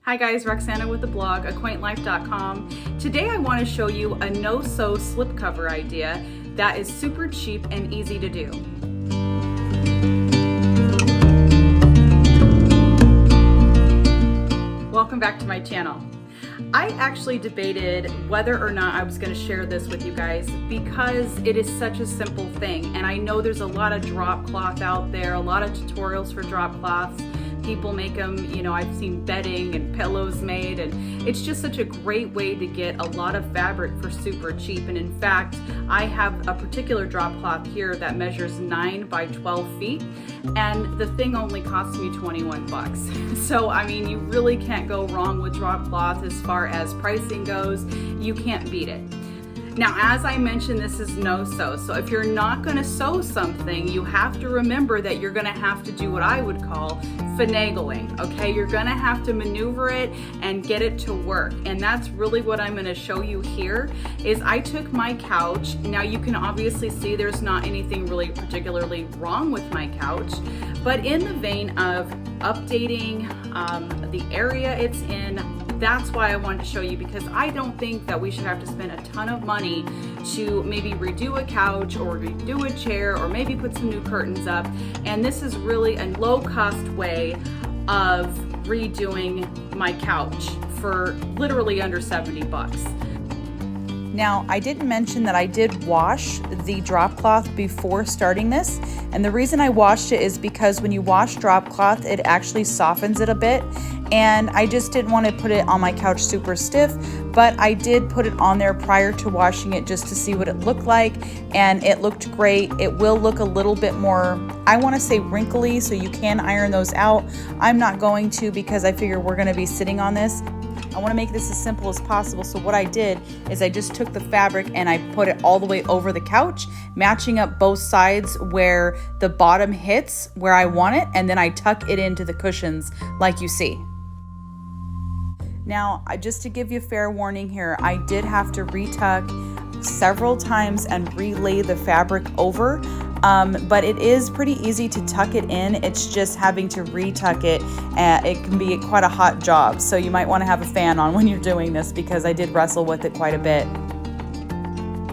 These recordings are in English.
Hi guys, Roxana with the blog, acquaintlife.com. Today I want to show you a no-sew slipcover idea that is super cheap and easy to do. Welcome back to my channel. I actually debated whether or not I was going to share this with you guys because it is such a simple thing, and I know there's a lot of drop cloth out there, a lot of tutorials for drop cloths. People make them, I've seen bedding and pillows made, and it's just such a great way to get a lot of fabric for super cheap. And in fact, I have a particular drop cloth here that measures 9 by 12 feet, and the thing only cost me 21 bucks. So, I mean, you really can't go wrong with drop cloth as far as pricing goes. You can't beat it. Now, as I mentioned, this is no-sew. So if you're not gonna sew something, you have to remember that you're gonna have to do what I would call finagling, okay? You're gonna have to maneuver it and get it to work. And that's really what I'm gonna show you here, is I took my couch. Now you can obviously see there's not anything really particularly wrong with my couch, but in the vein of updating the area it's in, that's why I wanted to show you, because I don't think that we should have to spend a ton of money to maybe redo a couch or redo a chair or maybe put some new curtains up. And this is really a low-cost way of redoing my couch for literally under 70 bucks. Now, I didn't mention that I did wash the drop cloth before starting this, and the reason I washed it is because when you wash drop cloth, it actually softens it a bit, and I just didn't want to put it on my couch super stiff, but I did put it on there prior to washing it just to see what it looked like, and it looked great. It will look a little bit more, I want to say wrinkly, so you can iron those out. I'm not going to, because I figure we're going to be sitting on this. I want to make this as simple as possible. So what I did is I just took the fabric and I put it all the way over the couch, matching up both sides where the bottom hits where I want it, and then I tuck it into the cushions like you see. Now, just to give you fair warning here, I did have to retuck several times and relay the fabric over. But it is pretty easy to tuck it in. It's just having to retuck it. It can be quite a hot job. So you might want to have a fan on when you're doing this, because I did wrestle with it quite a bit.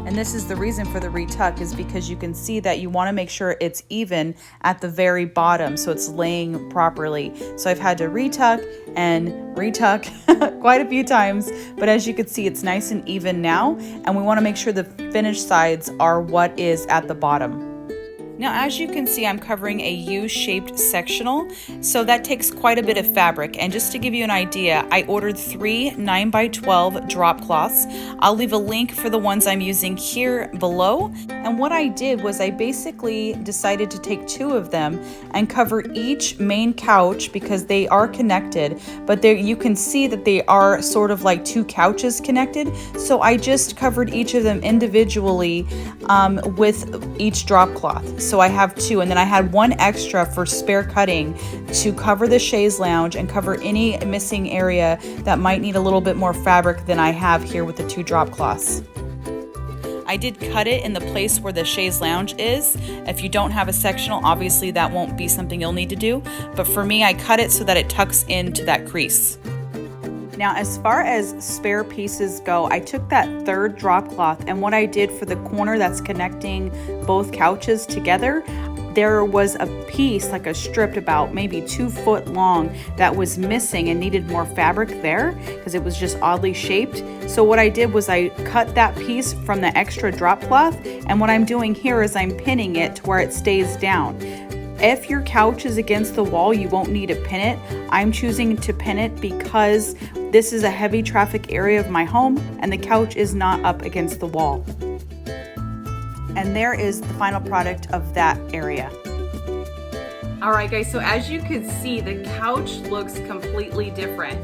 And this is the reason for the retuck, is because you can see that you want to make sure it's even at the very bottom, so it's laying properly. So I've had to retuck and retuck quite a few times, but as you can see, it's nice and even now, and we want to make sure the finished sides are what is at the bottom. Now, as you can see, I'm covering a U-shaped sectional, so that takes quite a bit of fabric. And just to give you an idea, I ordered 3 9 by 12 drop cloths. I'll leave a link for the ones I'm using here below. And what I did was I basically decided to take 2 of them and cover each main couch, because they are connected, but there you can see that they are sort of like 2 couches connected. So I just covered each of them individually with each drop cloth. So I have 2, and then I had 1 extra for spare cutting to cover the chaise lounge and cover any missing area that might need a little bit more fabric than I have here with the 2 drop cloths. I did cut it in the place where the chaise lounge is. If you don't have a sectional, obviously that won't be something you'll need to do, but for me, I cut it so that it tucks into that crease. Now, as far as spare pieces go, I took that 3rd drop cloth, and what I did for the corner that's connecting both couches together, there was a piece, like a strip about maybe 2 foot long, that was missing and needed more fabric there because it was just oddly shaped. So what I did was I cut that piece from the extra drop cloth, and what I'm doing here is I'm pinning it to where it stays down. If your couch is against the wall, you won't need to pin it. I'm choosing to pin it because this is a heavy traffic area of my home, and the couch is not up against the wall. And there is the final product of that area. All right, guys, so as you can see, the couch looks completely different.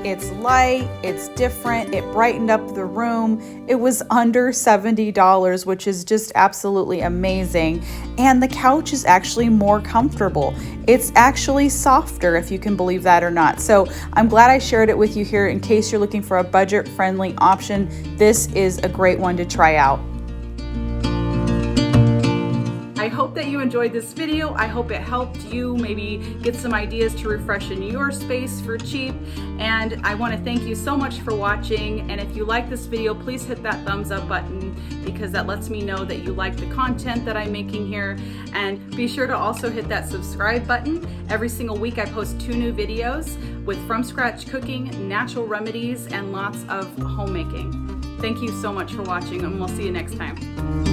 It's light, it's different, it brightened up the room. It was under $70, which is just absolutely amazing. And the couch is actually more comfortable. It's actually softer, if you can believe that or not. So I'm glad I shared it with you here in case you're looking for a budget-friendly option. This is a great one to try out. I hope that you enjoyed this video. I hope it helped you maybe get some ideas to refresh in your space for cheap. And I want to thank you so much for watching. And if you like this video, please hit that thumbs up button, because that lets me know that you like the content that I'm making here. And be sure to also hit that subscribe button. Every single week I post 2 new videos with from scratch cooking, natural remedies, and lots of homemaking. Thank you so much for watching, and we'll see you next time.